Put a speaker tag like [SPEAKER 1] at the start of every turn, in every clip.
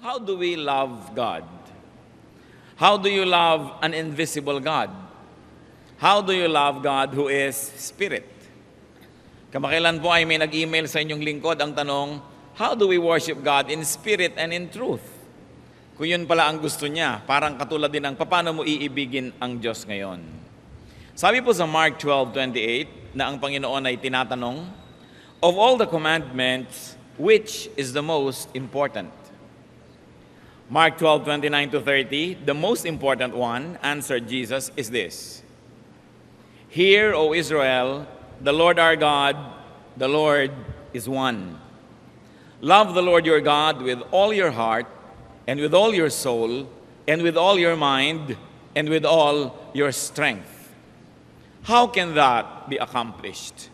[SPEAKER 1] how do we love God? How do you love an invisible God? How do you love God who is Spirit? Kamakailan po ay may nag-email sa inyong lingkod ang tanong, how do we worship God in spirit and in truth? Kung yun pala ang gusto niya, parang katulad din ng paano mo iibigin ang Diyos ngayon. Sabi po sa Mark 12:28 na ang Panginoon ay tinatanong, of all the commandments, which is the most important? Mark 12:29-30, the most important one, answered Jesus, is this. Hear, O Israel, the Lord our God, the Lord is one. Love the Lord your God with all your heart, and with all your soul, and with all your mind, and with all your strength. How can that be accomplished?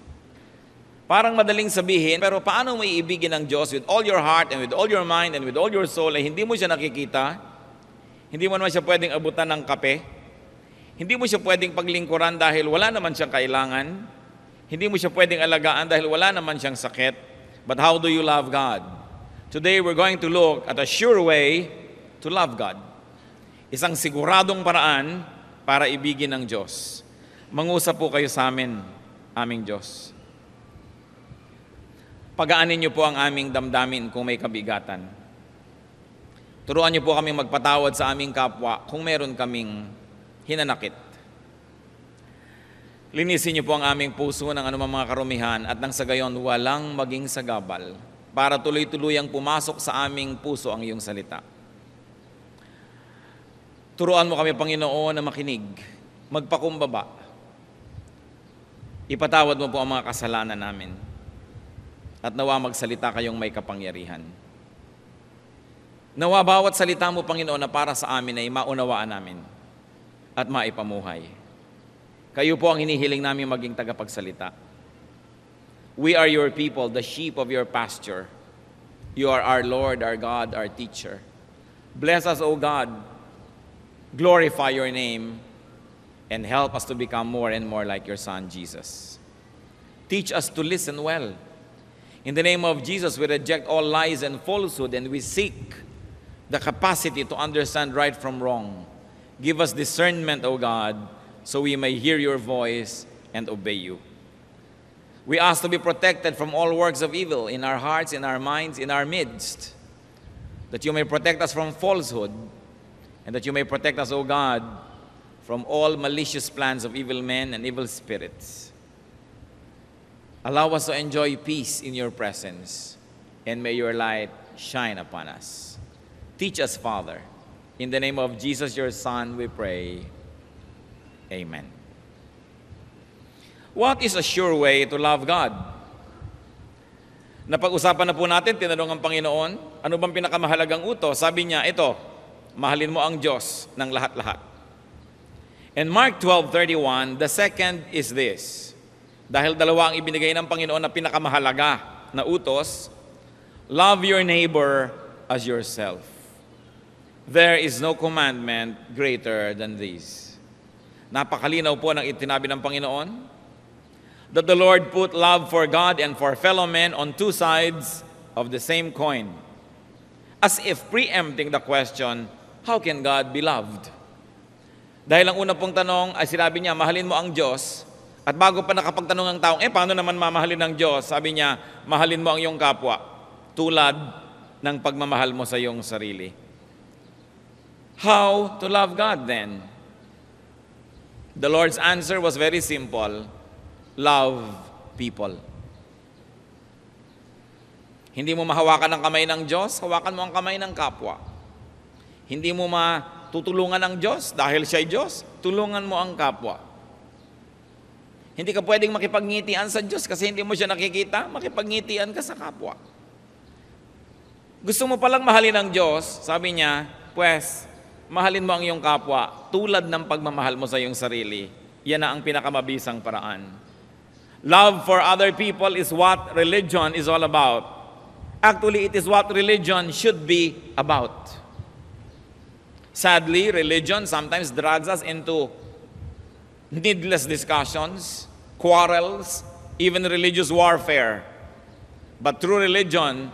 [SPEAKER 1] Parang madaling sabihin, pero paano mo iibigin ang Diyos with all your heart, and with all your mind, and with all your soul, ay hindi mo siya nakikita, hindi mo naman siya pwedeng abutan ng kape, hindi mo siya pwedeng paglingkuran dahil wala naman siyang kailangan, hindi mo siya pwedeng alagaan dahil wala naman siyang sakit, but how do you love God? Today, we're going to look at a sure way to love God. Isang siguradong paraan para ibigin ng Diyos. Mangusap po kayo sa amin, aming Diyos. Pagaanin niyo po ang aming damdamin kung may kabigatan. Turuan niyo po kami magpatawad sa aming kapwa kung meron kaming hinanakit. Linisin niyo po ang aming puso ng anumang mga karumihan at nang sa gayon walang maging sagabal para tuloy-tuluyang pumasok sa aming puso ang iyong salita. Turuan mo kami, Panginoon, na makinig, magpakumbaba. Ipatawad mo po ang mga kasalanan namin at nawa magsalita kayong may kapangyarihan. Nawa bawat salita mo, Panginoon, na para sa amin ay maunawaan namin at maipamuhay. Kayo po ang hinihiling namin maging tagapagsalita. We are your people, the sheep of your pasture. You are our Lord, our God, our teacher. Bless us, O God. Glorify your name and help us to become more and more like your Son, Jesus. Teach us to listen well. In the name of Jesus, we reject all lies and falsehood and we seek the capacity to understand right from wrong. Give us discernment, O God, so we may hear your voice and obey you. We ask to be protected from all works of evil in our hearts, in our minds, in our midst, that you may protect us from falsehood, and that you may protect us, O God, from all malicious plans of evil men and evil spirits. Allow us to enjoy peace in your presence, and may your light shine upon us. Teach us, Father. In the name of Jesus, your Son, we pray. Amen. What is a sure way to love God? Napag-usapan na po natin, tinanong ang Panginoon, ano bang pinakamahalagang utos? Sabi niya, ito, mahalin mo ang Diyos ng lahat-lahat. And Mark 12:31, the second is this. Dahil dalawa ang ibinigay ng Panginoon na pinakamahalaga na utos, love your neighbor as yourself. There is no commandment greater than these. Napakalinaw po ng itinabi ng Panginoon that the Lord put love for God and for fellow men on two sides of the same coin. As if preempting the question, how can God be loved? Dahil ang una pong tanong ay sinabi niya, mahalin mo ang Diyos. At bago pa nakapagtanong ang taong, paano naman mamahalin ng Diyos? Sabi niya, mahalin mo ang iyong kapwa, tulad ng pagmamahal mo sa iyong sarili. How to love God then? The Lord's answer was very simple. Love people. Hindi mo mahawakan ang kamay ng Diyos, hawakan mo ang kamay ng kapwa. Hindi mo matutulungan ang Diyos dahil siya'y Diyos, tulungan mo ang kapwa. Hindi ka pwedeng makipagngitian sa Diyos kasi hindi mo siya nakikita, makipagngitian ka sa kapwa. Gusto mo palang mahalin ang Diyos, sabi niya, pues, mahalin mo ang iyong kapwa tulad ng pagmamahal mo sa iyong sarili. Yan na ang pinakamabisang paraan. Love for other people is what religion is all about. Actually, it is what religion should be about. Sadly, religion sometimes drags us into needless discussions, quarrels, even religious warfare. But true religion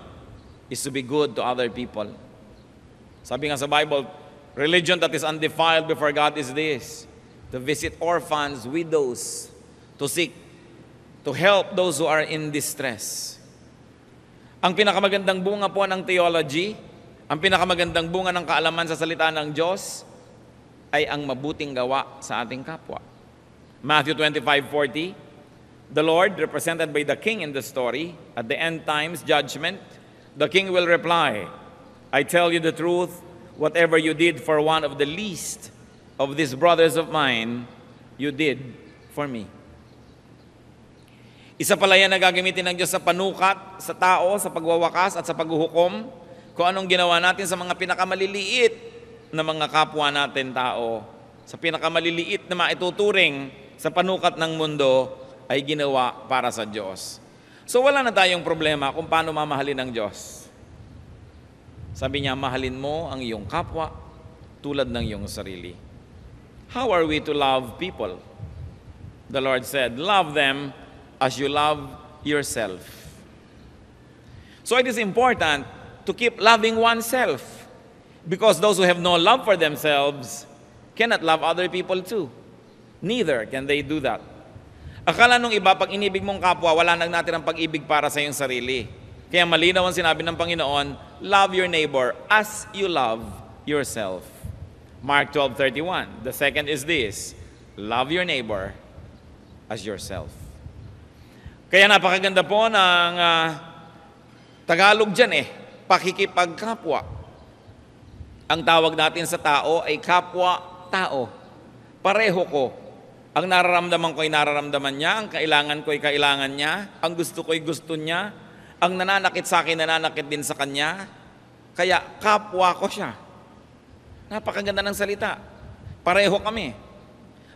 [SPEAKER 1] is to be good to other people. Sabi nga sa Bible, religion that is undefiled before God is this: to visit orphans, widows, to seek, to help those who are in distress. Ang pinakamagandang bunga po ng theology, ang pinakamagandang bunga ng kaalaman sa salita ng Diyos, ay ang mabuting gawa sa ating kapwa. Matthew 25:40, the Lord, represented by the king in the story, at the end times judgment, the king will reply, I tell you the truth, whatever you did for one of the least of these brothers of mine, you did for me. Isa pala yan na gagamitin ng Diyos sa panukat, sa tao, sa pagwawakas at sa paghuhukom, kung anong ginawa natin sa mga pinakamaliliit na mga kapwa natin tao, sa pinakamaliliit na maituturing sa panukat ng mundo, ay ginawa para sa Diyos. So wala na tayong problema kung paano mamahalin ng Diyos. Sabi niya, mahalin mo ang iyong kapwa tulad ng iyong sarili. How are we to love people? The Lord said, love them as you love yourself. So it is important to keep loving oneself, because those who have no love for themselves cannot love other people too. Neither can they do that. Akala nung iba, pag inibig mong kapwa, wala nang natin ang pag-ibig para sa iyong sarili. Kaya malinaw ang sinabi ng Panginoon, love your neighbor as you love yourself. Mark 12:31. The second is this, love your neighbor as yourself. Kaya napakaganda po ng Tagalog dyan pakikipagkapwa. Ang tawag natin sa tao ay kapwa-tao. Pareho ko. Ang nararamdaman ko ay nararamdaman niya, ang kailangan ko ay kailangan niya, ang gusto ko ay gusto niya, ang nananakit sa akin, nananakit din sa kanya. Kaya kapwa ko siya. Napakaganda ng salita. Pareho kami.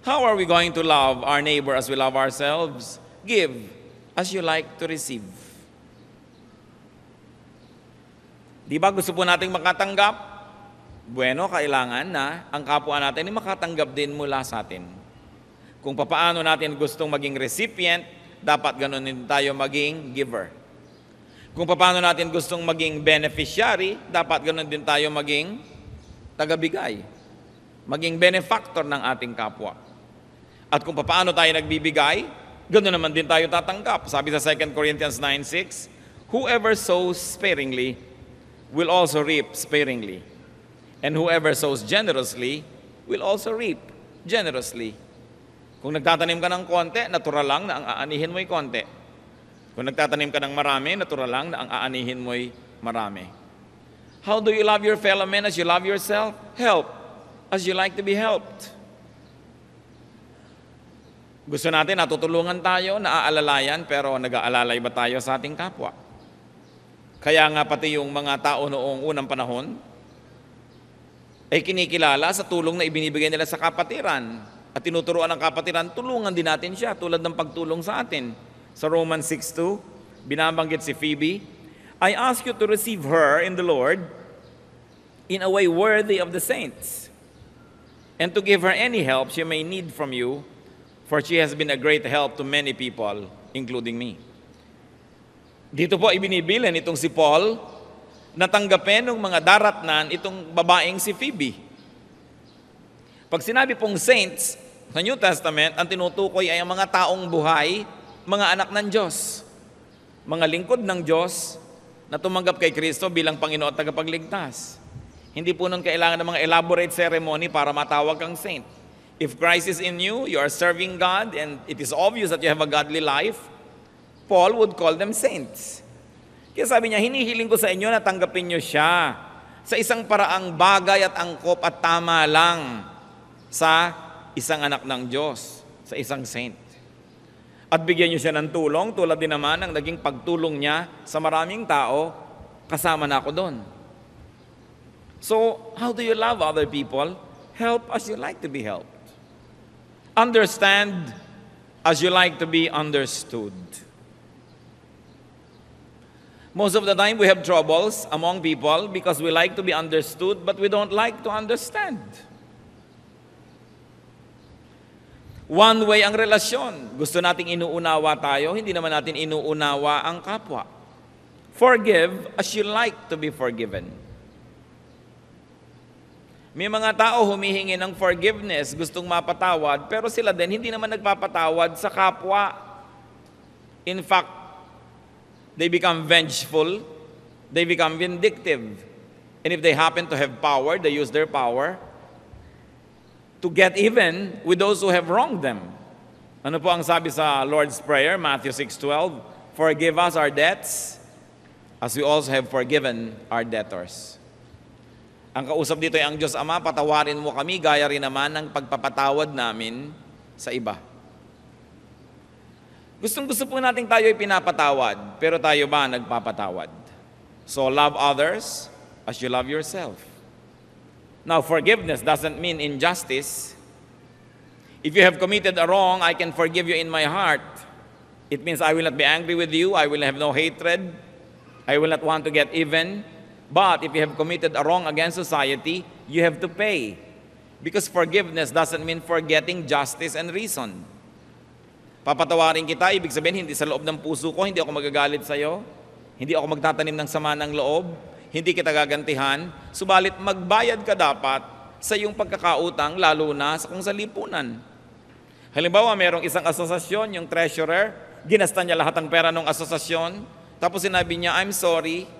[SPEAKER 1] How are we going to love our neighbor as we love ourselves? Give as you like to receive. Di ba gusto po nating makatanggap? Bueno, kailangan na ang kapwa natin ay makatanggap din mula sa atin. Kung papaano natin gustong maging recipient, dapat ganun din tayo maging giver. Kung paano natin gustong maging beneficiary, dapat ganun din tayo maging tagabigay. Maging benefactor ng ating kapwa. At kung paano tayo nagbibigay, ganoon naman din tayo tatanggap. Sabi sa 2 Corinthians 9:6, whoever sows sparingly will also reap sparingly. And whoever sows generously will also reap generously. Kung nagtatanim ka ng konti, natural lang na ang aanihin mo'y konti. Kung nagtatanim ka ng marami, natural lang na ang aanihin mo'y marami. How do you love your fellow men as you love yourself? Help as you like to be helped. Gusto natin, natutulungan tayo, naaalalayan, pero nag-aalalay ba tayo sa ating kapwa? Kaya nga pati yung mga tao noong unang panahon ay kinikilala sa tulong na ibinibigay nila sa kapatiran. At tinuturuan ng kapatiran, tulungan din natin siya tulad ng pagtulong sa atin. Sa Romans 6:2, binabanggit si Phoebe, I ask you to receive her in the Lord in a way worthy of the saints, and to give her any help she may need from you, for she has been a great help to many people, including me. Dito po ibinibilin itong si Paul na tanggapin ng mga daratnan itong babaeng si Phoebe. Pag sinabi pong saints sa New Testament, ang tinutukoy ay ang mga taong buhay, mga anak ng Diyos, mga lingkod ng Diyos na tumanggap kay Kristo bilang Panginoon at tagapagligtas. Hindi po nun kailangan ng mga elaborate ceremony para matawag kang saint. If Christ is in you, you are serving God, and it is obvious that you have a godly life, Paul would call them saints. Kaya sabi niya, hinihiling ko sa inyo na tanggapin niyo siya sa isang paraang bagay at angkop at tama lang sa isang anak ng Diyos, sa isang saint. At bigyan niyo siya ng tulong, tulad din naman ng naging pagtulong niya sa maraming tao, kasama na ako doon. So, how do you love other people? Help as you like to be helped. Understand as you like to be understood. Most of the time we have troubles among people because we like to be understood, but we don't like to understand. One way ang relasyon. Gusto nating inuunawa tayo, hindi naman natin inuunawa ang kapwa. Forgive as you like to be forgiven. May mga tao humihingi ng forgiveness, gustong mapatawad, pero sila din hindi naman nagpapatawad sa kapwa. In fact, they become vengeful, they become vindictive. And if they happen to have power, they use their power to get even with those who have wronged them. Ano po ang sabi sa Lord's Prayer, Matthew 6:12? Forgive us our debts as we also have forgiven our debtors. Ang kausap dito ay ang Diyos Ama, patawarin mo kami gaya rin naman ng pagpapatawad namin sa iba. Gustong-gusto po natin tayo ay pinapatawad, pero tayo ba nagpapatawad? So love others as you love yourself. Now, forgiveness doesn't mean injustice. If you have committed a wrong, I can forgive you in my heart. It means I will not be angry with you, I will have no hatred, I will not want to get even. But if you have committed a wrong against society, you have to pay. Because forgiveness doesn't mean forgetting justice and reason. Papatawarin kita, ibig sabihin, hindi sa loob ng puso ko, hindi ako magagalit sa'yo, hindi ako magtatanim ng sama ng loob, hindi kita gagantihan, subalit magbayad ka dapat sa iyong pagkakautang, lalo na kung sa lipunan. Halimbawa, merong isang asosasyon, yung treasurer, ginasta niya lahat ng pera ng asosasyon, tapos sinabi niya, I'm sorry,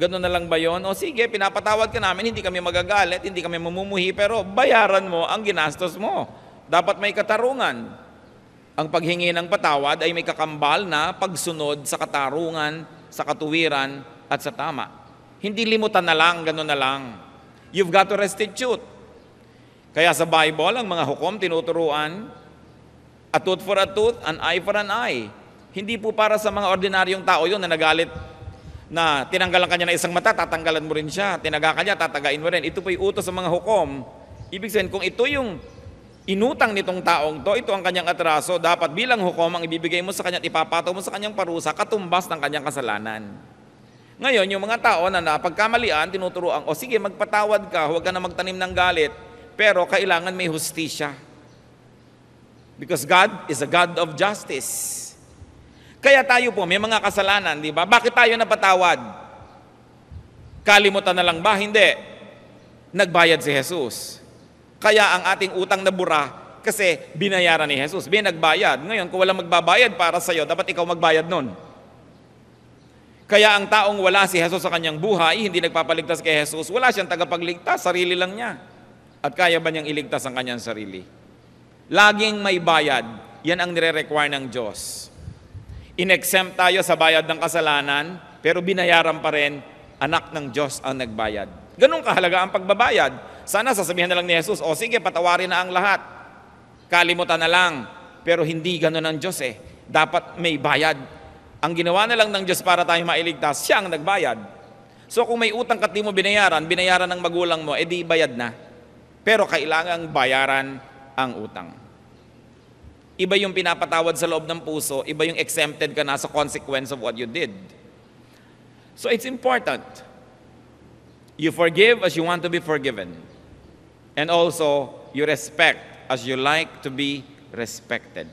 [SPEAKER 1] gano'n na lang ba yun? O sige, pinapatawad ka namin, hindi kami magagalit, hindi kami mamumuhi, pero bayaran mo ang ginastos mo. Dapat may katarungan. Ang paghingi ng patawad ay may kakambal na pagsunod sa katarungan, sa katuwiran, at sa tama. Hindi limutan na lang, gano'n na lang. You've got to restitute. Kaya sa Bible, ang mga hukom tinuturuan, a tooth for a tooth, an eye for an eye. Hindi po para sa mga ordinaryong tao yun na nagalit, na tinanggalan kanya ng isang mata, tatanggalan mo rin siya. Tinaga ka niya, tatagain mo rin. Ito po'y utos sa mga hukom. Ibig sabihin, kung ito yung inutang nitong taong to, ito ang kanyang atraso, dapat bilang hukom ang ibibigay mo sa kanya at ipapataw mo sa kanyang parusa, katumbas ng kanyang kasalanan. Ngayon, yung mga tao na napagkamalian, tinuturuan, o sige, magpatawad ka, huwag ka na magtanim ng galit, pero kailangan may hustisya. Because God is a God of justice. Kaya tayo po, may mga kasalanan, di ba? Bakit tayo napatawad? Kalimutan na lang ba? Hindi. Nagbayad si Jesus. Kaya ang ating utang na bura, kasi binayaran ni Jesus. Nagbayad. Ngayon, kung walang magbabayad para sa'yo, dapat ikaw magbayad nun. Kaya ang taong wala si Jesus sa kanyang buhay, hindi nagpapaligtas kay Jesus, wala siyang tagapagligtas, sarili lang niya. At kaya ba niyang iligtas ang kanyang sarili? Laging may bayad. Yan ang nire-require ng Diyos. In-exempt tayo sa bayad ng kasalanan, pero binayaran pa rin, anak ng Diyos ang nagbayad. Ganun kahalaga ang pagbabayad. Sana sasabihin na lang ni Jesus, o sige, patawarin na ang lahat. Kalimutan na lang. Pero hindi ganun ang Diyos eh. Dapat may bayad. Ang ginawa na lang ng Diyos para tayo mailigtas, siya ang nagbayad. So kung may utang ka di mo binayaran ng magulang mo, edi bayad na. Pero kailangang bayaran ang utang. Iba yung pinapatawad sa loob ng puso, iba yung exempted ka na sa consequence of what you did. So it's important. You forgive as you want to be forgiven. And also, you respect as you like to be respected.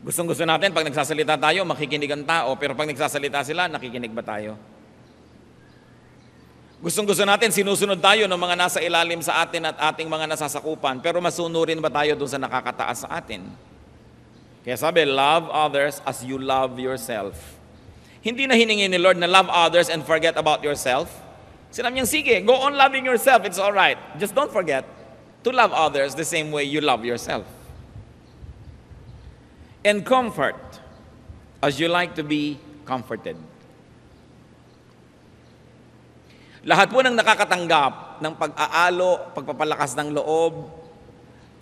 [SPEAKER 1] Gustong-gusto natin, pag nagsasalita tayo, makikinig ang tao, pero pag nagsasalita sila, nakikinig ba tayo? Gustong-gusto natin, sinusunod tayo ng mga nasa ilalim sa atin at ating mga nasasakupan, pero masunurin ba tayo doon sa nakakataas sa atin? Kaya sabi, love others as you love yourself. Hindi na hiningi ni Lord na love others and forget about yourself. Sinabi niya, sige, go on loving yourself, it's all right. Just don't forget to love others the same way you love yourself. And comfort as you like to be comforted. Lahat po ng nakakatanggap ng pag-aalo, pagpapalakas ng loob,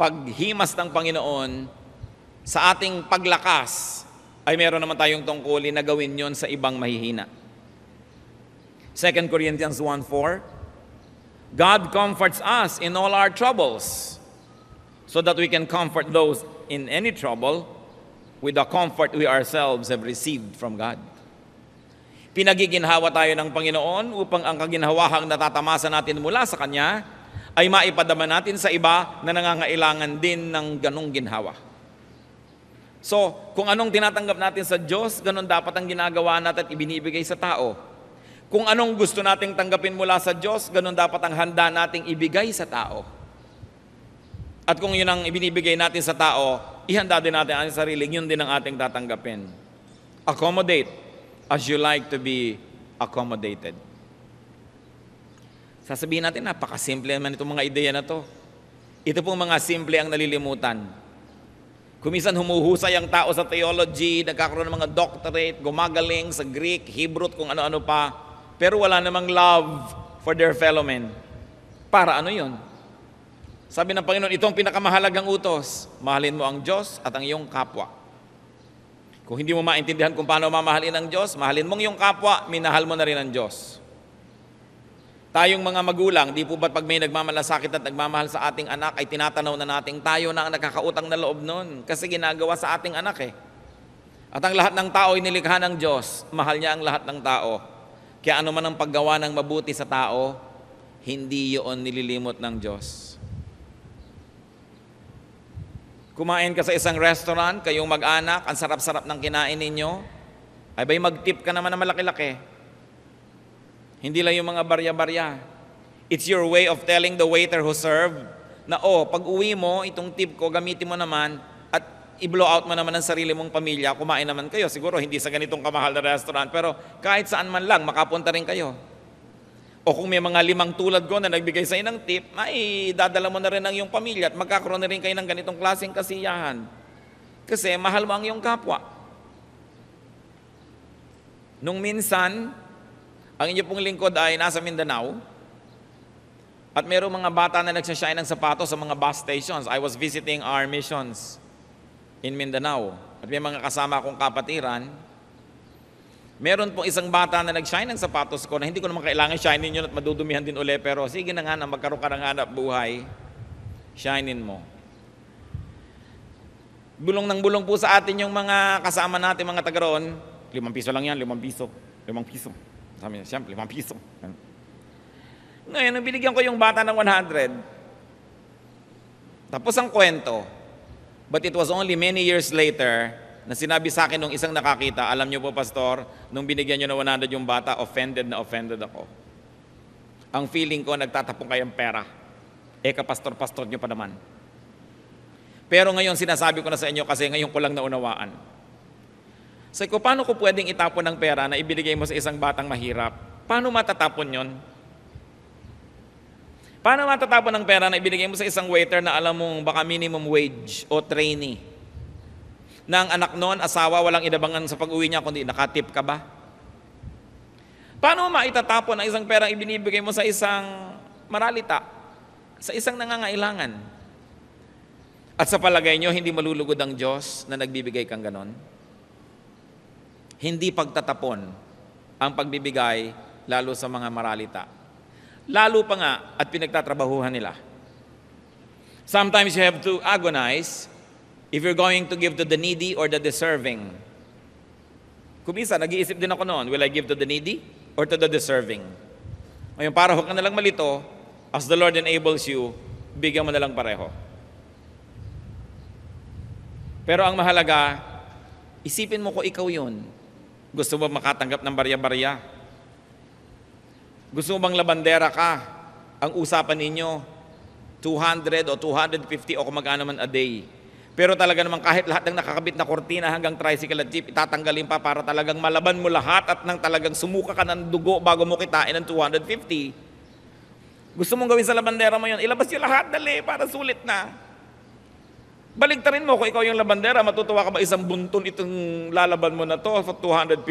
[SPEAKER 1] paghimas ng Panginoon, sa ating paglakas, ay meron naman tayong tungkulin na gawin yon sa ibang mahihina. 2 Corinthians 1:4, God comforts us in all our troubles, so that we can comfort those in any trouble with the comfort we ourselves have received from God. Pinagiginhawa tayo ng Panginoon upang ang kaginhawahang natatamasa natin mula sa Kanya ay maipadama natin sa iba na nangangailangan din ng ganong ginhawa. So, kung anong tinatanggap natin sa Diyos, ganon dapat ang ginagawa natin at ibinibigay sa tao. Kung anong gusto nating tanggapin mula sa Diyos, ganun dapat ang handa nating ibigay sa tao. At kung yun ang ibinibigay natin sa tao, ihanda din natin ang sarili, yun din ang ating tatanggapin. Accommodate as you like to be accommodated. Sasabihin natin, napakasimple naman itong mga ideya na to. Ito pong mga simple ang nalilimutan. Kumisan humuhusay ang tao sa theology, nagkakaroon ng mga doctorate, gumagaling sa Greek, Hebrew, kung ano-ano pa, pero wala namang love for their fellow men. Para ano yun? Sabi ng Panginoon, itong pinakamahalagang utos, mahalin mo ang Diyos at ang iyong kapwa. Kung hindi mo maintindihan kung paano mamahalin ang Diyos, mahalin mong iyong kapwa, minahal mo na rin ang Diyos. Tayong mga magulang, di po ba't pag may nagmamalasakit at nagmamahal sa ating anak, ay tinatanaw na nating tayo na ang nakakautang na loob nun. Kasi ginagawa sa ating anak eh. At ang lahat ng tao ay nilikha ng Diyos. Mahal niya ang lahat ng tao. Kaya ano man ang paggawa ng mabuti sa tao, hindi yun nililimot ng Diyos. Kumain ka sa isang restaurant, kayong mag-anak, ang sarap-sarap ng kinain ninyo, ay ba'y mag-tip ka naman na malaki-laki? Hindi lang yung mga barya-barya. It's your way of telling the waiter who served na, pag uwi mo, itong tip ko, gamitin mo naman at i-blow out mo naman ang sarili mong pamilya, kumain naman kayo. Siguro hindi sa ganitong kamahal na restaurant, pero kahit saan man lang, makapunta rin kayo. O kung may mga 5 tulad ko na nagbigay sa'yo ng tip, ay dadala mo na rin ang iyong pamilya at magkakaroon na rin kayo ng ganitong klaseng kasiyahan. Kasi mahal mo ang iyong kapwa. Nung minsan, ang inyo pong lingkod ay nasa Mindanao at mayroong mga bata na nagsashine ng sapatos sa mga bus stations. I was visiting our missions in Mindanao at may mga kasama akong kapatiran. Meron pong isang bata na nag-shine ng sapatos ko na hindi ko naman kailangan shinein yun at madudumihan din uli, pero sige na nga na magkaroon ka ng hanap buhay, shinein mo. Bulong ng bulong po sa atin yung mga kasama natin, mga taga roon. 5 piso lang yan, 5 piso. 5 piso. Sabi niya, siyempre, 5 piso. Ngayon, nung binigyan ko yung bata ng 100, tapos ang kwento, but it was only many years later na sinabi sa akin nung isang nakakita, alam niyo po, Pastor, nung binigyan niyo ng 100 yung bata, offended na offended ako. Ang feeling ko, nagtatapong kayong pera. Kapastor-pastor niyo pa naman. Pero ngayon, sinasabi ko na sa inyo kasi ngayon ko lang naunawaan. Sabi ko, paano ko pwedeng itapon ng pera na ibinigay mo sa isang batang mahirap? Paano matatapon yon? Paano matatapon ng pera na ibinigay mo sa isang waiter na alam mong baka minimum wage o trainee? Na ang anak noon, asawa, walang inabangan sa pag-uwi niya, kundi nakatip ka ba? Paano maitatapon ang isang perang ibinibigay mo sa isang maralita? Sa isang nangangailangan? At sa palagay nyo, hindi malulugod ang Diyos na nagbibigay kang ganon? Hindi pagtatapon ang pagbibigay lalo sa mga maralita. Lalo pa nga at pinagtatrabahuhan nila. Sometimes you have to agonize if you're going to give to the needy or the deserving. Kumisa, nag-iisip din ako noon, will I give to the needy or to the deserving? Ngayon, para huwag ka na lang malito, as the Lord enables you, bigyan mo na lang pareho. Pero ang mahalaga, isipin mo kung ikaw yun. Gusto mo makatanggap ng barya-barya? Gusto mo bang labandera ka? Ang usapan ninyo, 200 o 250 o kung magkano man a day. Pero talaga naman kahit lahat ng nakakabit na kortina hanggang tricycle at jeep, itatanggalin pa para talagang malaban mo lahat at nang talagang sumuka ka ng dugo bago mo kitain ng 250. Gusto mong gawin sa labandera mo yun, ilabas yung lahat, dali, para sulit na. Baligtarin mo kung ikaw yung labandera, matutuwa ka ba isang bunton itong lalaban mo na to for 250?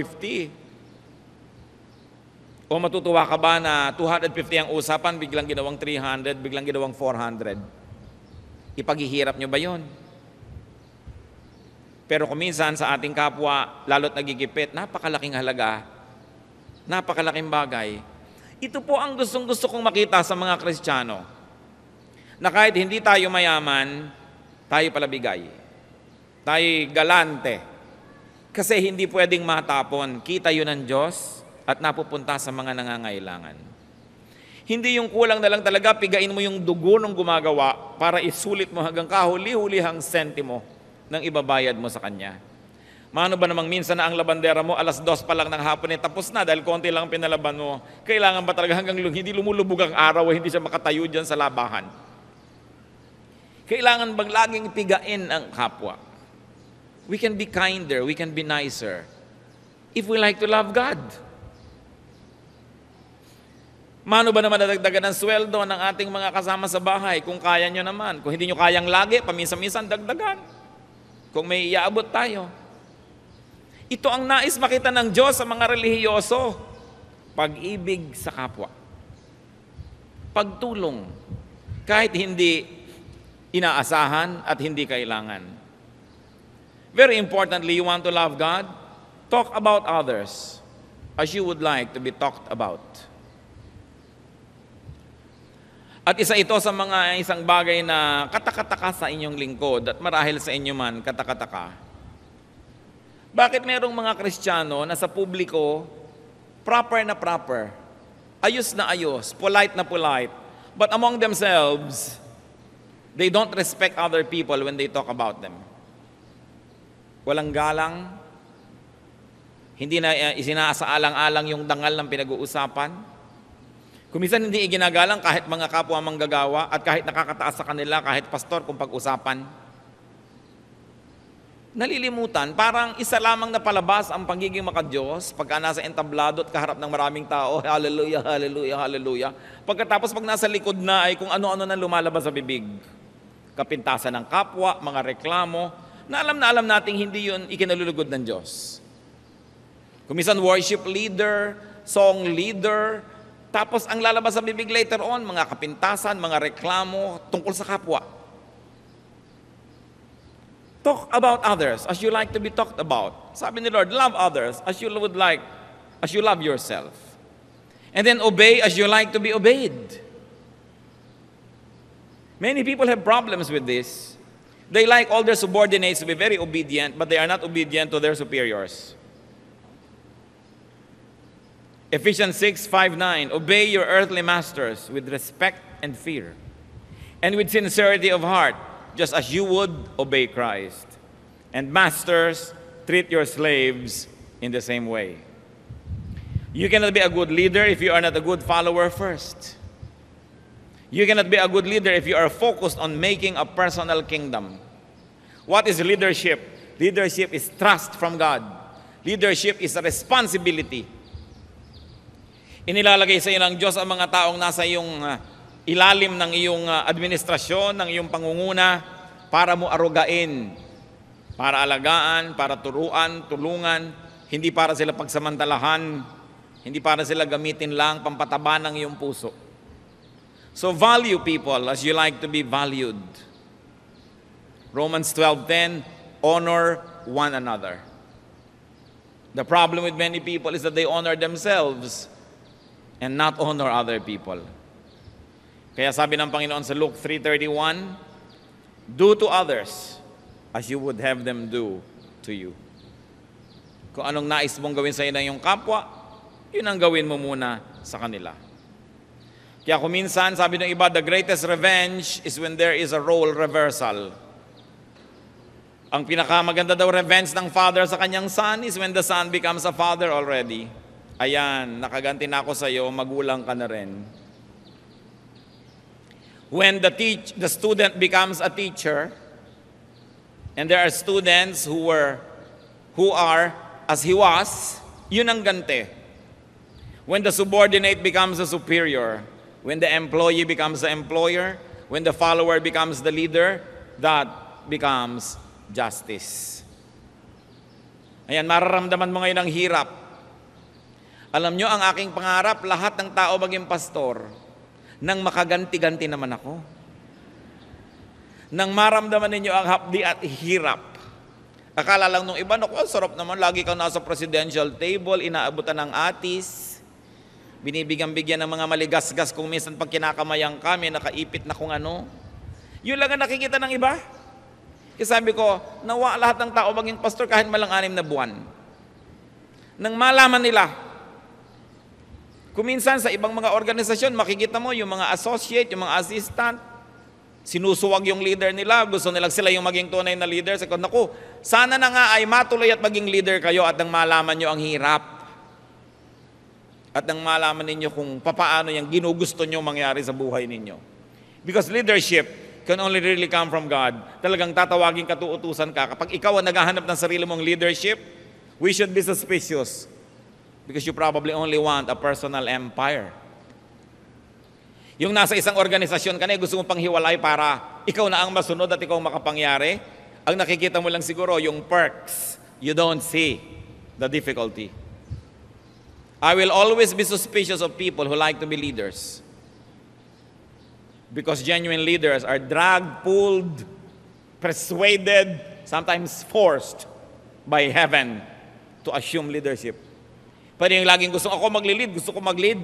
[SPEAKER 1] O matutuwa ka ba na 250 ang usapan, biglang ginawang 300, biglang ginawang 400? Ipaghihirap nyo ba yon? Pero kung minsan sa ating kapwa, lalo't nagigipit, napakalaking halaga, napakalaking bagay. Ito po ang gustong-gusto kong makita sa mga Kristiyano. Na kahit hindi tayo mayaman, tayo palabigay. Tayo galante. Kasi hindi pwedeng matapon. Kita yun ng Diyos at napupunta sa mga nangangailangan. Hindi yung kulang na lang talaga, pigain mo yung dugo ng gumagawa para isulit mo hanggang kahuli-hulihang sentimo ng ibabayad mo sa Kanya. Mano ba namang minsan na ang labandera mo, 2:00 pa lang ng hapon, tapos na dahil konti lang pinalaban mo. Kailangan ba talaga hanggang hindi lumulubog ang araw, hindi siya makatayo dyan sa labahan? Kailangan bang laging pigain ang kapwa? We can be kinder, we can be nicer, if we like to love God. Mano ba naman nadagdagan ng sweldo ng ating mga kasama sa bahay kung kaya nyo naman? Kung hindi nyo kayang lagi, paminsan-minsan dagdagan. Kung may iaabot tayo. Ito ang nais makita ng Diyos sa mga relihiyoso. Pag-ibig sa kapwa. Pagtulong. Kahit hindi inaasahan at hindi kailangan. Very importantly, you want to love God? Talk about others as you would like to be talked about. At isa ito sa mga isang bagay na katakataka sa inyong lingkod at marahil sa inyo man katakataka. Bakit merong mga Kristiyano na sa publiko, proper na proper, ayos na ayos, polite na polite, but among themselves, they don't respect other people when they talk about them. Walang galang, hindi na isinasaalang-alang yung dangal ng pinag-uusapan. Kuminsan hindi iginagalang kahit mga kapwa manggagawa at kahit nakakataas sa kanila, kahit pastor kung pag-usapan. Nalilimutan, parang isa lamang na palabas ang pagiging makadiyos pagka nasa entablado at kaharap ng maraming tao, hallelujah, hallelujah, hallelujah. Pagkatapos pag nasa likod na ay kung ano-ano na lumalabas sa bibig. Kapintasan ng kapwa, mga reklamo, na alam nating hindi yun ikinalulugod ng Diyos. Kuminsan worship leader, song leader, tapos ang lalabas sa bibig later on, mga kapintasan, mga reklamo tungkol sa kapwa. Talk about others as you like to be talked about. Sabi ni Lord, love others as you love yourself. And then obey as you like to be obeyed. Many people have problems with this. They like all their subordinates to be very obedient, but they are not obedient to their superiors. Ephesians 6:5-9, obey your earthly masters with respect and fear, and with sincerity of heart, just as you would obey Christ. And masters, treat your slaves in the same way. You cannot be a good leader if you are not a good follower first. You cannot be a good leader if you are focused on making a personal kingdom. What is leadership? Leadership is trust from God. Leadership is a responsibility. Inilalagay sa iyo ng Diyos ang mga taong nasa iyong ilalim ng iyong administrasyon, ng iyong pangunguna, para mo arugain, para alagaan, para turuan, tulungan, hindi para sila pagsamantalahan, hindi para sila gamitin lang pampataba ng iyong puso. So value people as you like to be valued. Romans 12:10, honor one another. The problem with many people is that they honor themselves and not honor other people. Kaya sabi ng Panginoon sa Luke 3:31, do to others as you would have them do to you. Kung anong nais mong gawin sa iyong kapwa, yun ang gawin mo muna sa kanila. Kaya kung minsan, sabi ng iba, the greatest revenge is when there is a role reversal. Ang pinakamaganda daw revenge ng father sa kanyang son is when the son becomes a father already. Ayan, nakaganti na ako sa iyo, magulang ka na rin. When the student becomes a teacher, and there are students who are as he was, yun ang ganti. When the subordinate becomes a superior, when the employee becomes the employer, when the follower becomes the leader, that becomes justice. Ayan, mararamdaman mo ngayon ang hirap. Alam nyo, ang aking pangarap, lahat ng tao maging pastor, nang makaganti-ganti naman ako. Nang maramdaman ninyo ang hapdi at hirap. Akala lang nung iba, naku, sarap naman, lagi kang nasa presidential table, inaabutan ng atis, binibigyan-bigyan ng mga maligasgas kung minsan pag kinakamayang kami, nakaipit na kung ano. Yun lang ang nakikita ng iba. Kaya sabi ko, nawa lahat ng tao maging pastor kahit malang 6 na buwan. Nang malaman nila, kung minsan sa ibang mga organisasyon, makikita mo yung mga associate, yung mga assistant, Sinusuwag yung leader nila, gusto nilang sila yung maging tunay na leader. Sabi ko, naku, sana na nga ay matuloy at maging leader kayo at nang malaman nyo ang hirap. At nang malaman ninyo kung papaano yung ginugusto nyo mangyari sa buhay ninyo. Because leadership can only really come from God. Talagang tatawagin ka, tuutusan ka. Kapag ikaw ang naghahanap ng sarili mong leadership, we should be suspicious. Because you probably only want a personal empire. Yung nasa isang organisasyon ka na, gusto mo pang hiwalay para ikaw na ang masunod at ikaw makapangyari, ang nakikita mo lang siguro yung perks. You don't see the difficulty. I will always be suspicious of people who like to be leaders. Because genuine leaders are dragged, pulled, persuaded, sometimes forced by heaven to assume leadership. Pero yung laging gusto ako mag-lead,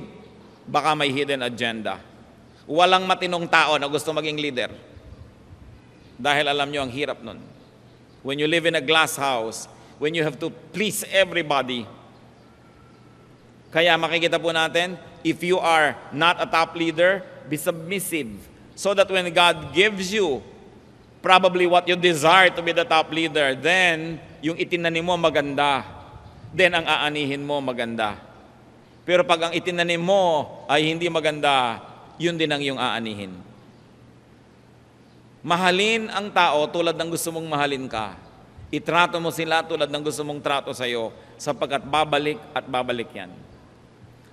[SPEAKER 1] baka may hidden agenda. Walang matinong tao na gusto maging leader. Dahil alam nyo, ang hirap nun. When you live in a glass house, when you have to please everybody. Kaya makikita po natin, if you are not a top leader, be submissive. So that when God gives you probably what you desire to be the top leader, then yung itinanim mo maganda. Then ang aanihin mo maganda. Pero pag ang itinanim mo ay hindi maganda, yun din ang iyong aanihin. Mahalin ang tao tulad ng gusto mong mahalin ka. Itrato mo sila tulad ng gusto mong trato sa'yo, sapagkat babalik at babalik yan.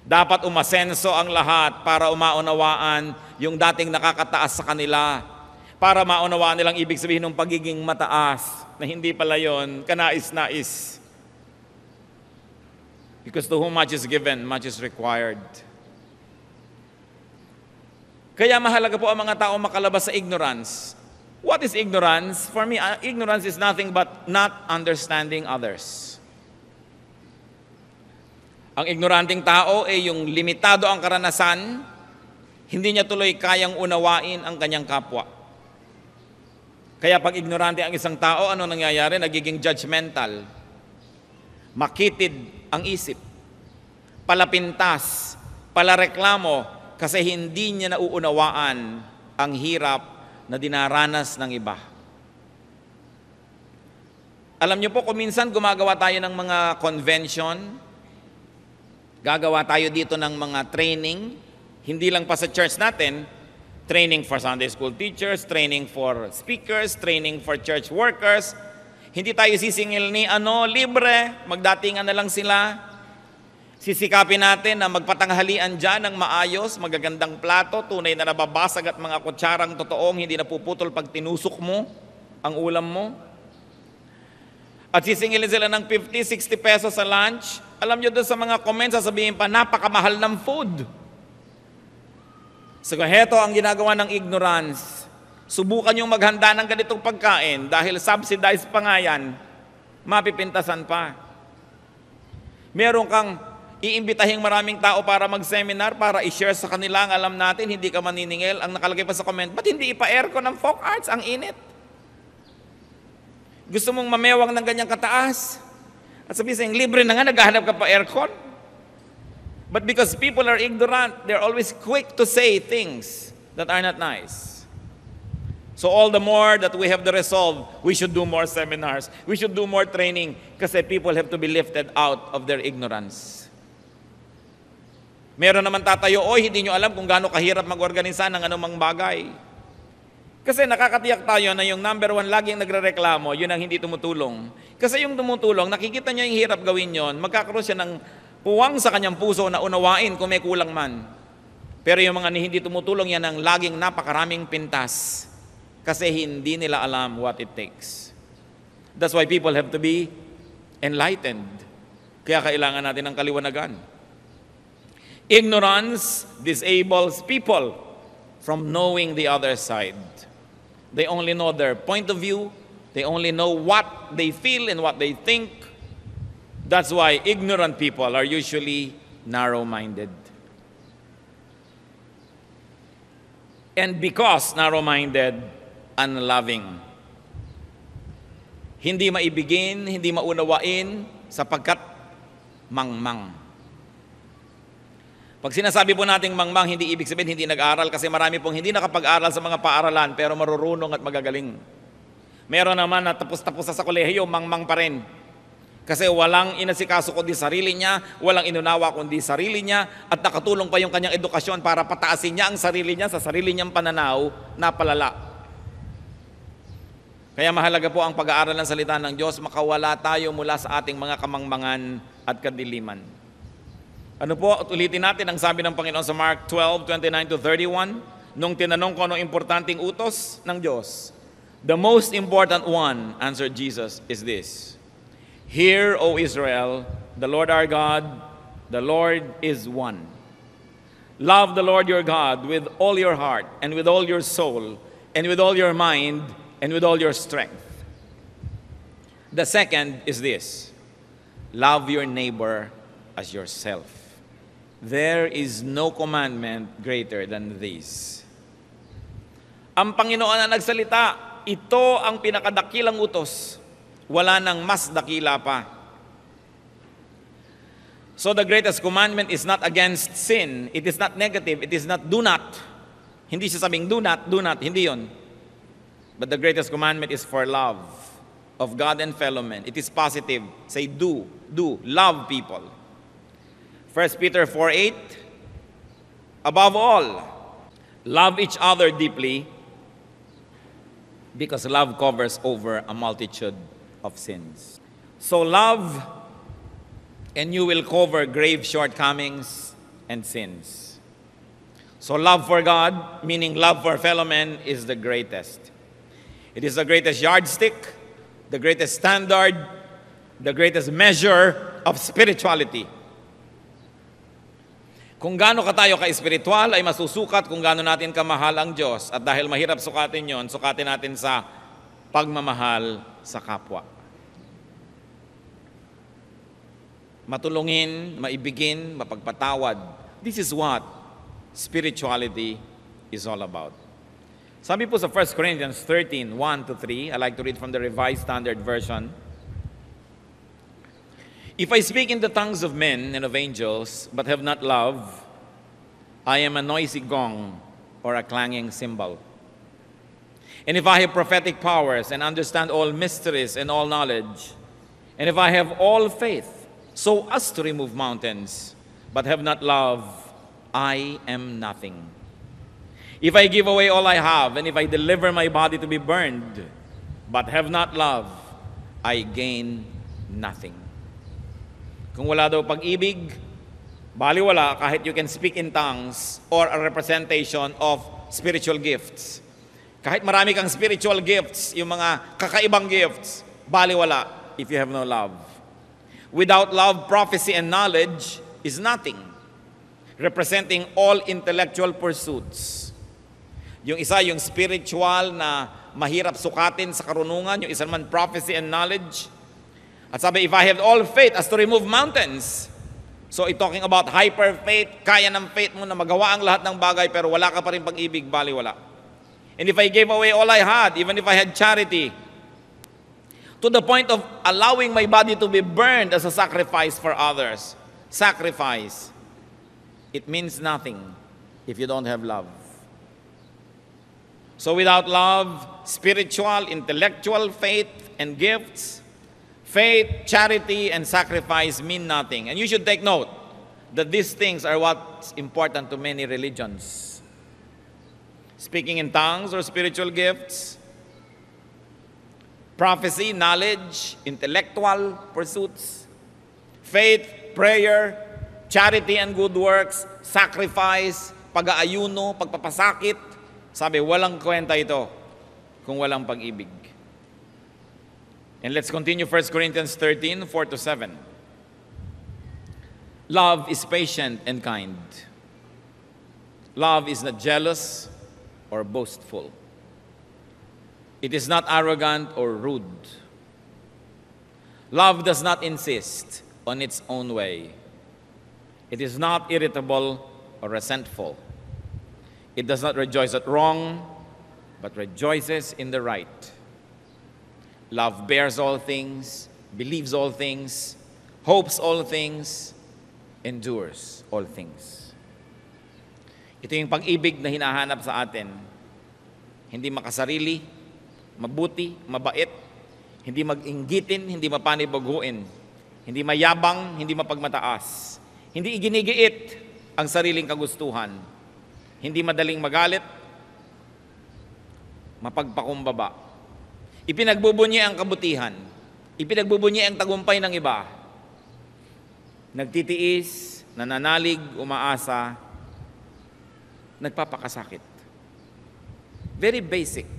[SPEAKER 1] Dapat umasenso ang lahat para umaunawaan yung dating nakakataas sa kanila, para maunawaan nilang ibig sabihin ng pagiging mataas, na hindi pala yun, kanais-nais. Because to whom much is given, much is required. Kaya mahalaga po ang mga tao makalabas sa ignorance. What is ignorance? For me, ignorance is nothing but not understanding others. Ang ignoranting tao ay yung limitado ang karanasan, hindi niya tuloy kayang unawain ang kanyang kapwa. Kaya pag ignorante ang isang tao, ano nangyayari? Nagiging judgmental. Makitid ang isip. Palapintas, palareklamo, kasi hindi niya nauunawaan ang hirap na dinaranas ng iba. Alam niyo po, kung minsan gumagawa tayo ng mga convention, gagawa tayo dito ng mga training, hindi lang pa sa church natin, training for Sunday school teachers, training for speakers, training for church workers. Hindi tayo sisingil ni libre, magdatingan na lang sila. Sisikapin natin na magpatanghalian dyan ng maayos, magagandang plato, tunay na nababasag at mga kutsarang totoong hindi napuputol pag tinusok mo ang ulam mo. At sisingilin sila ng 50, 60 pesos sa lunch. Alam nyo doon sa mga comments, sasabihin pa, napakamahal ng food. So heto ang ginagawa ng ignorance. Subukan yung maghanda ng ganitong pagkain dahil subsidized pa nga yan, mapipintasan pa. Meron kang iimbitahing maraming tao para mag-seminar, para i-share sa kanila ang alam natin, hindi ka maniningil. Ang nakalagay pa sa comment, ba't hindi ipa-aircon ng folk arts? Ang init. Gusto mong mamewang ng ganyang kataas? At sabihin, libre na nga, naghahanap ka pa aircon? But because people are ignorant, they're always quick to say things that are not nice. So all the more that we have the resolve, we should do more seminars, we should do more training, kasi people have to be lifted out of their ignorance. Meron naman tatayo, hindi nyo alam kung gaano kahirap mag-organisa ng anumang bagay. Kasi nakakatiyak tayo na yung number one laging nagrereklamo, yun ang hindi tumutulong. Kasi yung tumutulong, nakikita niya yung hirap gawin yon, magkakaroon siya ng puwang sa kanyang puso na unawain kung may kulang man. Pero yung mga hindi tumutulong, yan ang laging napakaraming pintas. Kasi hindi nila alam what it takes. That's why people have to be enlightened. Kaya kailangan natin ng kaliwanagan. Ignorance disables people from knowing the other side. They only know their point of view. They only know what they feel and what they think. That's why ignorant people are usually narrow-minded. And because narrow-minded, unloving. Hindi maibigin, hindi maunawain, sapagkat mangmang. Pag sinasabi po nating mangmang, hindi ibig sabihin hindi nag-aral kasi marami pong hindi nakapag-aral sa mga paaralan pero marurunong at magagaling. Meron naman na tapos-tapos sa kolehiyo, mangmang pa rin. Kasi walang inasikaso kundi sarili niya, walang inunawa kundi sarili niya, at nakatulong pa yung kanyang edukasyon para pataasin niya ang sarili niya sa sarili niyang pananaw na palala. Kaya mahalaga po ang pag-aaral ng salita ng Diyos, makawala tayo mula sa ating mga kamangmangan at kadiliman. Ano po, ulitin natin ang sabi ng Panginoon sa Mark 12:29-31, nung tinanong ko anong importanteng utos ng Diyos. The most important one, answered Jesus, is this: Hear, O Israel, the Lord our God, the Lord is one. Love the Lord your God with all your heart, and with all your soul, and with all your mind, and with all your strength. The second is this: love your neighbor as yourself. There is no commandment greater than this. Ang Panginoon na nagsalita, ito ang pinakadakilang utos. Wala nang mas dakila pa. So the greatest commandment is not against sin. It is not negative. It is not do not. Hindi siya sabing do not, hindi yon. But the greatest commandment is for love of God and fellow men. It is positive. Say do, love people. 1 Peter 4:8, above all, love each other deeply, because love covers over a multitude of sins. So love, and you will cover grave shortcomings and sins. So love for God, meaning love for fellow men, is the greatest. It is the greatest yardstick, the greatest standard, the greatest measure of spirituality. Kung gaano ka tayo ka-espiritual ay masusukat kung gaano natin kamahal ang Diyos. At dahil mahirap sukatin yon, sukatin natin sa pagmamahal sa kapwa. Matulungin, maibigin, mapagpatawad. This is what spirituality is all about. Sabi po sa 1 Corinthians 13:1-3, I like to read from the Revised Standard Version. If I speak in the tongues of men and of angels, but have not love, I am a noisy gong or a clanging cymbal. And if I have prophetic powers and understand all mysteries and all knowledge, and if I have all faith, so as to remove mountains, but have not love, I am nothing. If I give away all I have, and if I deliver my body to be burned, but have not love, I gain nothing. Kung wala daw pag-ibig, baliwala kahit you can speak in tongues or a representation of spiritual gifts. Kahit marami kang spiritual gifts, yung mga kakaibang gifts, baliwala if you have no love. Without love, prophecy and knowledge is nothing, representing all intellectual pursuits. Yung isa, yung spiritual na mahirap sukatin sa karunungan, yung isa naman prophecy and knowledge. At sabi, if I have all faith as to remove mountains. So, talking about hyper faith, kaya ng faith mo na magawa ang lahat ng bagay pero wala ka pa rin pag-ibig, baliwala. And if I gave away all I had, even if I had charity, to the point of allowing my body to be burned as a sacrifice for others, sacrifice, it means nothing if you don't have love. So without love, spiritual, intellectual faith and gifts, faith, charity, and sacrifice mean nothing. And you should take note that these things are what's important to many religions. Speaking in tongues or spiritual gifts, prophecy, knowledge, intellectual pursuits, faith, prayer, charity and good works, sacrifice, pag-aayuno, pagpapasakit. Sabi, walang kwenta ito kung walang pag-ibig. And let's continue 1 Corinthians 13:4-7. Love is patient and kind. Love is not jealous or boastful. It is not arrogant or rude. Love does not insist on its own way. It is not irritable or resentful. It does not rejoice at wrong, but rejoices in the right. Love bears all things, believes all things, hopes all things, endures all things. Ito yung pag-ibig na hinahanap sa atin. Hindi makasarili, mabuti, mabait, hindi mag-inggitin, hindi mapanibaguin, hindi mayabang, hindi mapagmataas, hindi iginigiit ang sariling kagustuhan, hindi madaling magalit, mapagpakumbaba. Ipinagbubunyi ang kabutihan, ipinagbubunyi ang tagumpay ng iba, nagtitiis, nananalig, umaasa, nagpapakasakit. Very basic.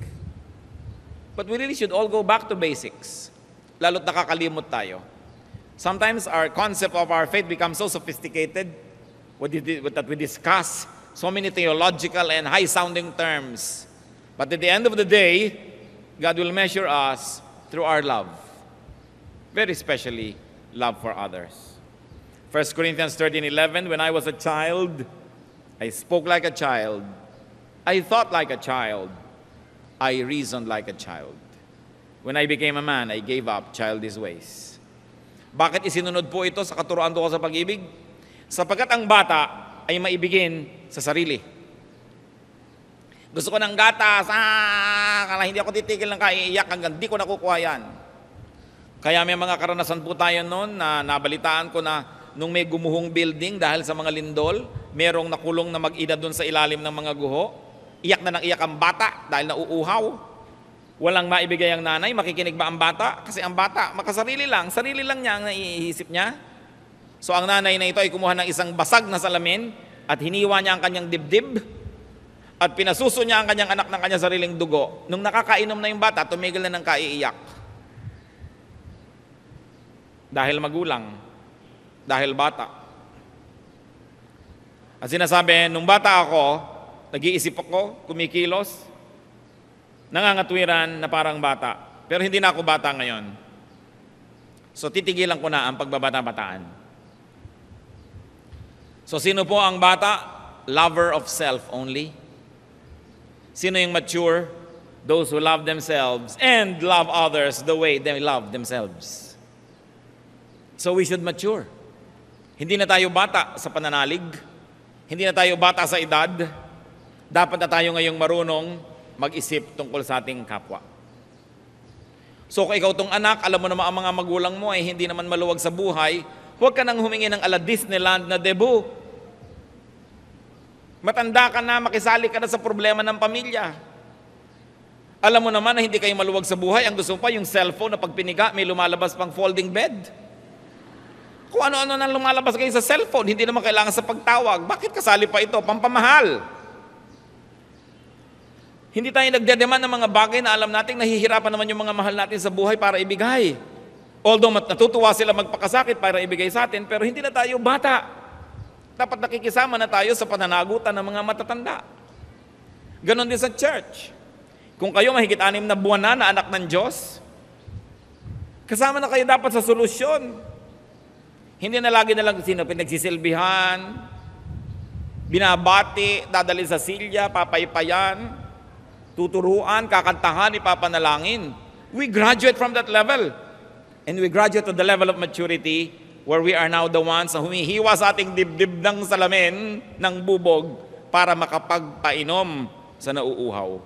[SPEAKER 1] But we really should all go back to basics. Lalo't nakakalimot tayo. Sometimes our concept of our faith becomes so sophisticated that we discuss so many theological and high-sounding terms. But at the end of the day, God will measure us through our love. Very especially, love for others. 1 Corinthians 13:11, when I was a child, I spoke like a child. I thought like a child. I reasoned like a child. When I became a man, I gave up childish ways. Bakit isinunod po ito sa katuruan ko sa pag-ibig? Sapagkat ang bata ay maibigin sa sarili. Gusto ko ng gatas, hindi ako titigil ng kaiiyak hanggang di ko nakukuha yan. Kaya may mga karanasan po tayo noon na nabalitaan ko na nung may gumuhong building dahil sa mga lindol, merong nakulong na mag-ina doon sa ilalim ng mga guho. Iyak na ng iyak ang bata dahil nauuhaw. Walang maibigay ang nanay, makikinig ba ang bata? Kasi ang bata, makasarili lang, sarili lang niya ang naiisip niya. So ang nanay na ito ay kumuha ng isang basag na salamin at hiniwa niya ang kanyang dibdib at pinasuso niya ang kanyang anak ng kanyang sariling dugo. Nung nakakainom na yung bata, tumigil na ng kaiiyak. Dahil magulang, dahil bata. At sinasabi, nung bata ako, nag-iisip ako, kumikilos, nangangatwiran na parang bata. Pero hindi na ako bata ngayon. So titigilan ko na ang pagbabata-bataan. So sino po ang bata? Lover of self only. Sino yung mature? Those who love themselves and love others the way they love themselves. So we should mature. Hindi na tayo bata sa pananalig. Hindi na tayo bata sa edad. Dapat na tayo ngayong marunong mag-isip tungkol sa ating kapwa. So kung ikaw tong anak, alam mo naman ang mga magulang mo ay hindi naman maluwag sa buhay, huwag ka nang humingi ng ala Disneyland na debut. Matanda ka na, makisali ka na sa problema ng pamilya. Alam mo naman na hindi kayo maluwag sa buhay, ang gusto mo pa yung cellphone na pag piniga, may lumalabas pang folding bed. Kung ano-ano nang lumalabas kayo sa cellphone, hindi naman kailangan sa pagtawag. Bakit kasali pa ito? Pampamahal. Hindi tayo nagdedemand ng mga bagay na alam natin nahihirapan naman yung mga mahal natin sa buhay para ibigay. Although natutuwa sila magpakasakit para ibigay sa atin, pero hindi na tayo bata. Dapat nakikisama na tayo sa pananagutan ng mga matatanda. Ganon din sa church. Kung kayo mahigit 6 na buwan na anak ng Diyos, kasama na kayo dapat sa solusyon. Hindi na lagi na lang sino pinagsisilbihan, binabati, dadali sa silya, papaypayan, tuturuan, kakantahan, ipapanalangin. We graduate from that level. And we graduate to the level of maturity where we are now the ones na humihiwa sa ating dibdib ng salamin ng bubog para makapagpainom sa nauuhaw.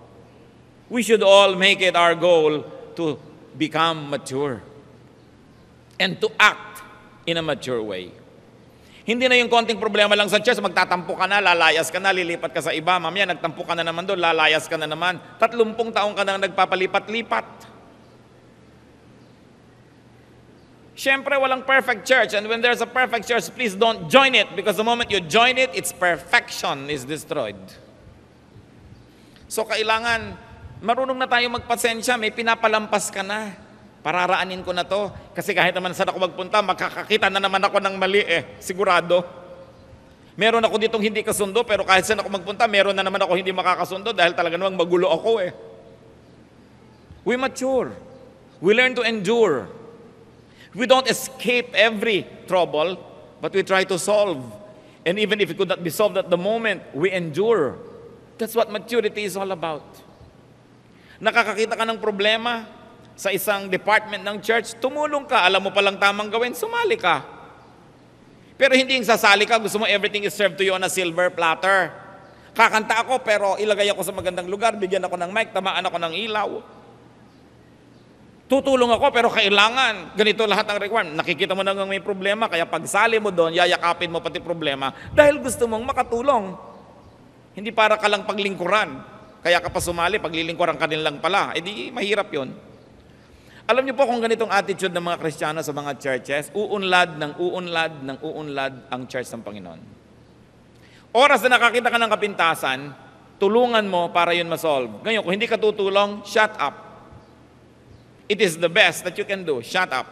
[SPEAKER 1] We should all make it our goal to become mature and to act in a mature way. Hindi na yung konting problema lang sa church, magtatampo ka na, lalayas ka na, lilipat ka sa iba. Mamaya, nagtampo ka na naman doon, lalayas ka na naman. 30 taong ka na nagpapalipat-lipat. Siyempre, walang perfect church. And when there's a perfect church, please don't join it. Because the moment you join it, its perfection is destroyed. So, kailangan, marunong na tayo magpasensya, may pinapalampas ka na. Pararaanin ko na to. Kasi kahit naman saan ako magpunta, makakakita na naman ako ng mali sigurado. Meron ako ditong hindi kasundo, pero kahit saan ako magpunta, meron na naman ako hindi makakasundo dahil talaga namang magulo ako We mature. We learn to endure. We don't escape every trouble, but we try to solve. And even if it could not be solved at the moment, we endure. That's what maturity is all about. Nakakakita ka ng problema sa isang department ng church, tumulong ka, alam mo palang tamang gawin, sumali ka. Pero hindi yung sasali ka, gusto mo everything is served to you on a silver platter. Kakanta ako pero ilagay ako sa magandang lugar, bigyan ako ng mic, tamaan ako ng ilaw. Tutulong ako pero kailangan ganito lahat ang requirement. Nakikita mo nang may problema, kaya pagsali mo doon, yayakapin mo pati problema dahil gusto mong makatulong. Hindi para ka lang paglingkuran. Kaya ka pa sumali, paglilingkuran ka din lang pala. Eh di mahirap yon. Alam niyo po kung ganitong attitude ng mga Kristiyano sa mga churches, uunlad ang church ng Panginoon. Oras na nakakita ka ng kapintasan, tulungan mo para yun masolve. Ngayon, kung hindi ka tutulong, shut up. It is the best that you can do. Shut up.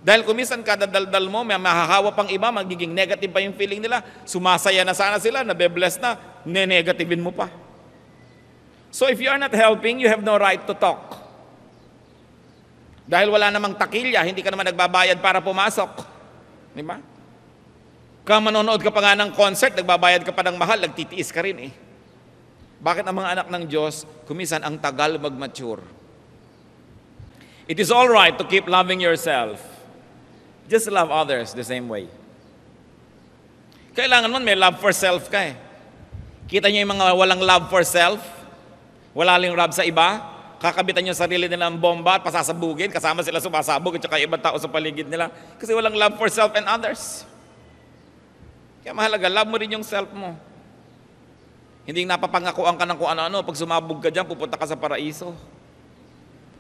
[SPEAKER 1] Dahil kung minsan kadadaldal mo, may mahahawa pang iba, magiging negative pa yung feeling nila, sumasaya na sana sila, nabe-bless na, ne-negativein mo pa. So if you are not helping, you have no right to talk. Dahil wala namang takilya, hindi ka naman nagbabayad para pumasok. Di ba? Kung manonood ka pa nga ng concert, nagbabayad ka pa ng mahal, nagtitiis ka rin eh. Bakit ang mga anak ng Diyos, kumisan ang tagal mag-mature? It is all right to keep loving yourself. Just love others the same way. Kailangan man may love for self ka eh. Kita niyo yung mga walang love for self, wala lang love sa iba, kakabitan yung sarili nila ng bomba at pasasabugin, kasama sila sumasabog at saka ibang tao sa paligid nila kasi walang love for self and others. Kaya mahalaga, love mo rin yung self mo. Hindi napapangakuan ka ng kung ano-ano, pag sumabog ka dyan, pupunta ka sa paraiso.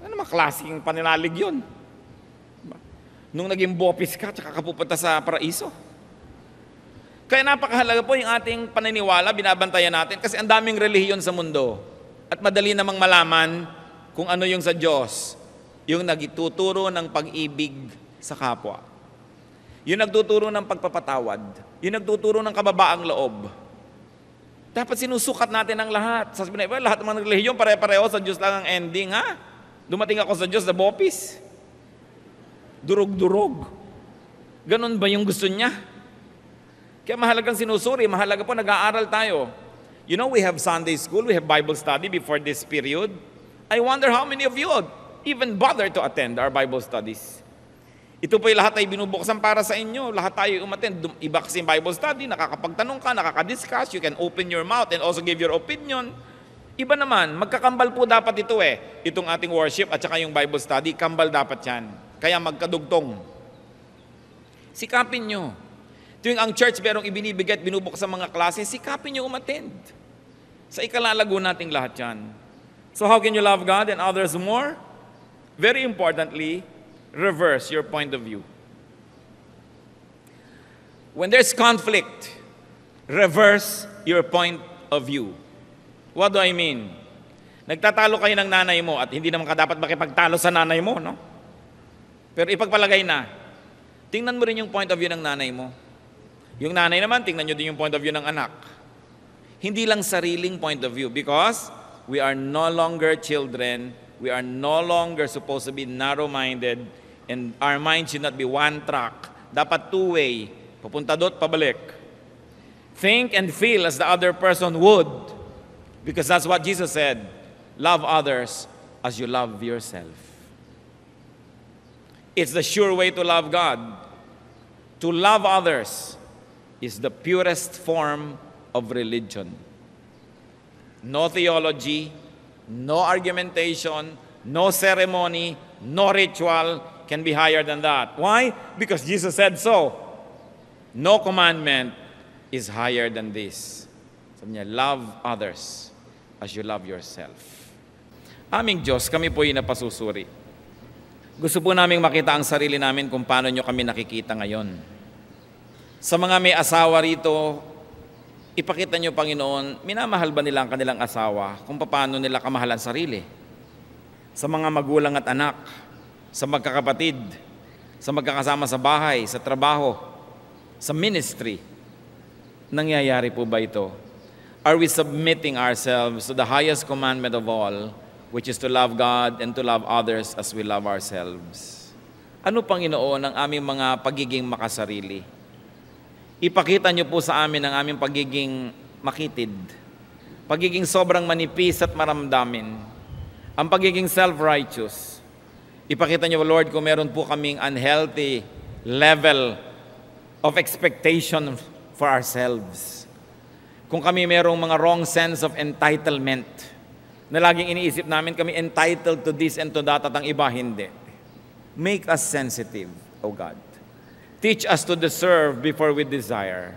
[SPEAKER 1] Ano naman klaseng paninalig yun? Nung naging bopis ka, tsaka ka pupunta sa paraiso. Kaya napakahalaga po yung ating paniniwala, binabantayan natin, kasi ang daming relihiyon sa mundo. At madali namang malaman kung ano yung sa Diyos, yung nagtuturo ng pag-ibig sa kapwa. Yung nagtuturo ng pagpapatawad. Yung nagtuturo ng kababaang loob. Dapat sinusukat natin ang lahat. Sasabihin na, lahat ng mga relihiyon, pare-pareho sa Diyos lang ang ending, ha? Dumating ako sa Diyos na bopis. Durog-durog. Ganon ba yung gusto niya? Kaya mahalagang sinusuri, mahalaga po nag-aaral tayo. You know, we have Sunday school, we have Bible study before this period. I wonder how many of you would even bother to attend our Bible studies. Ito po yung lahat ay binubuksan para sa inyo. Lahat tayo umattend. Iba kasi yung Bible study, nakakapagtanong ka, nakakadiscuss, you can open your mouth and also give your opinion. Iba naman, magkakambal po dapat ito eh. Itong ating worship at saka yung Bible study, kambal dapat yan. Kaya magkadugtong. Sikapin nyo. Tuwing ang church merong ibinibigay at binubuk sa mga klase, sikapin nyo umattend. Sa ikalalago nating lahat yan. So how can you love God and others more? Very importantly, reverse your point of view. When there's conflict, reverse your point of view. What do I mean? Nagtatalo kayo ng nanay mo at hindi naman ka dapat makipagtalo sa nanay mo, no? Pero ipagpalagay na, tingnan mo rin yung point of view ng nanay mo. Yung nanay naman, tingnan nyo din yung point of view ng anak. Hindi lang sariling point of view because we are no longer children, we are no longer supposed to be narrow-minded, and our mind should not be one track. Dapat two-way, papunta doon, pabalik. Think and feel as the other person would. Because that's what Jesus said, love others as you love yourself. It's the sure way to love God. To love others is the purest form of religion. No theology, no argumentation, no ceremony, no ritual can be higher than that. Why? Because Jesus said so. No commandment is higher than this. Sabi niya, love others as you love yourself. Aming Diyos, kami po ay napasusuri. Gusto po naming makita ang sarili namin kung paano nyo kami nakikita ngayon. Sa mga may asawa rito, ipakita nyo, Panginoon, minamahal ba nila ang kanilang asawa kung paano nila kamahalan sarili? Sa mga magulang at anak, sa magkakapatid, sa magkakasama sa bahay, sa trabaho, sa ministry, nangyayari po ba ito? Are we submitting ourselves to the highest commandment of all, which is to love God and to love others as we love ourselves? Ano, Panginoon, ang aming mga pagiging makasarili? Ipakita niyo po sa amin ang aming pagiging makitid, pagiging sobrang manipis at maramdamin, ang pagiging self-righteous. Ipakita niyo, Lord, kung meron po kaming unhealthy level of expectation for ourselves. Kung kami merong mga wrong sense of entitlement, na laging iniisip namin kami entitled to this and to that at ang iba hindi. Make us sensitive, O God. Teach us to deserve before we desire.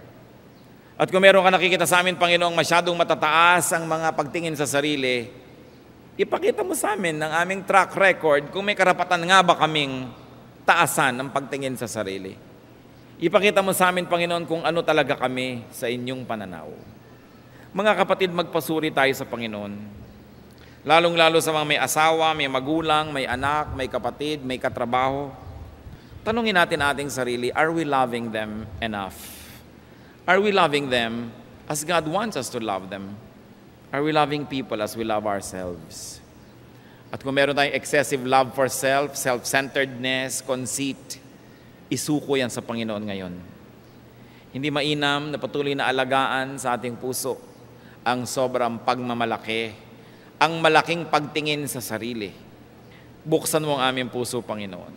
[SPEAKER 1] At kung meron ka nakikita sa amin, Panginoong, masyadong matataas ang mga pagtingin sa sarili, ipakita mo sa amin ng aming track record kung may karapatan nga ba kaming taasan ang pagtingin sa sarili. Ipakita mo sa amin, Panginoon, kung ano talaga kami sa inyong pananaw. Mga kapatid, magpasuri tayo sa Panginoon. Lalong-lalo sa mga may asawa, may magulang, may anak, may kapatid, may katrabaho. Tanungin natin ating sarili, are we loving them enough? Are we loving them as God wants us to love them? Are we loving people as we love ourselves? At kung meron tayong excessive love for self, self-centeredness, conceit, isuko yan sa Panginoon ngayon. Hindi mainam na patuloy na alagaan sa ating puso ang sobrang pagmamalaki, ang malaking pagtingin sa sarili. Buksan mo ang aming puso, Panginoon.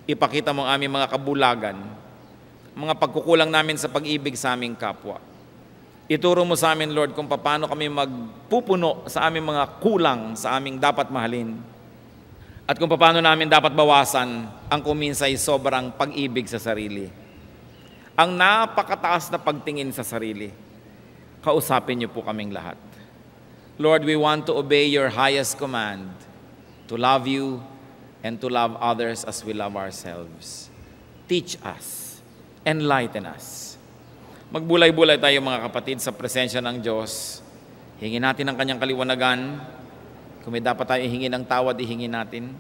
[SPEAKER 1] Ipakita mo ang aming mga kabulagan, mga pagkukulang namin sa pag-ibig sa aming kapwa. Ituro mo sa amin, Lord, kung paano kami magpupuno sa aming mga kulang sa aming dapat mahalin. At kung paano namin dapat bawasan ang kuminsay sobrang pag-ibig sa sarili. Ang napakataas na pagtingin sa sarili. Kausapin niyo po kaming lahat. Lord, we want to obey your highest command, to love you and to love others as we love ourselves. Teach us, enlighten us. Magbulay-bulay tayo mga kapatid sa presensya ng Diyos. Hingin natin ang kanyang kaliwanagan. Kung may dapat tayo ihingi ng tawad, ihingin natin.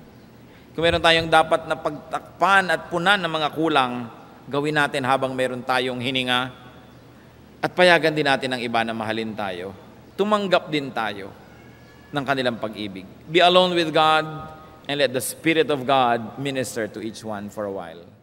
[SPEAKER 1] Kung meron tayong dapat na pagtakpan at punan ng mga kulang, gawin natin habang meron tayong hininga. At payagan din natin ang iba na mahalin tayo. Tumanggap din tayo ng kanilang pag-ibig. Be alone with God and let the Spirit of God minister to each one for a while.